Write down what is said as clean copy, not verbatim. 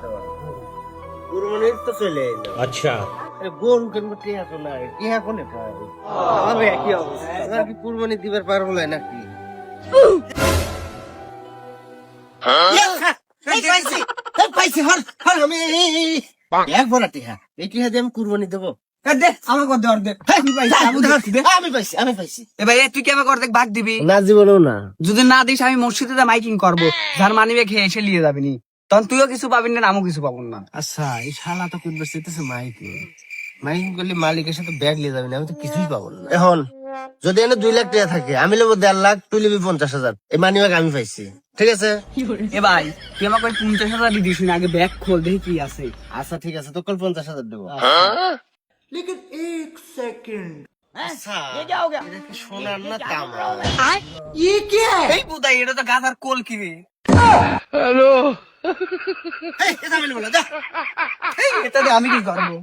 চালাতে পারবো। কুরবানির তো চলে এলো। अच्छा গরু কিনবো টিয়া তো নাই, টিয়া কোনে পাই? আমারও একই অবস্থা। এবার কি কুরবানি দিবার পারবো না নাকি? পাইছি হর হর আমি এক বড় টিয়া, এই টিয়া দিয়ে আমি কুরবানি দেবো। দে আমাকে দে অর্ধেক আমি পাইছি আমি পাইছি। এ ভাই তুই কি আমাকে অর্ধেক ভাগ দিবি? না জীবনেও না। যদি না দিস আমি মসজিদে মাইকিং করবো, যার মানিবে খেয়ে এসে নিয়ে যাবি নি, তখন তুইও কিছু পাবি না আমিও কিছু পাবো না। আচ্ছা এই শালা তো কুরবে চেতেছে মাইকে, মাইকিং করলে মালিকের সাথে ব্যাগ নিয়ে যাবেন, আমি তো কিছুই পাবো না। এখন যদি এনে 2 লাখ টাকা থাকে, আমি নেবো 1.5 লাখ, তুই নিবি 50,000। এই মানি ব্যাগ আমি পাইছি, ঠিক আছে? এ ভাই তুই আমাকে ওই 50,000 দিস না, আগে ব্যাগ খোল দেখি কি আছে। আচ্ছা ঠিক আছে, তোকে 50,000 দেবো। আচ্ছা, এটা কি সোনার না তামা? এই বুদাই এটা তো গাধার কোল কি রে? এই, এটা আমি নেবো না, যা। এটা দিয়ে আমি কি করবো?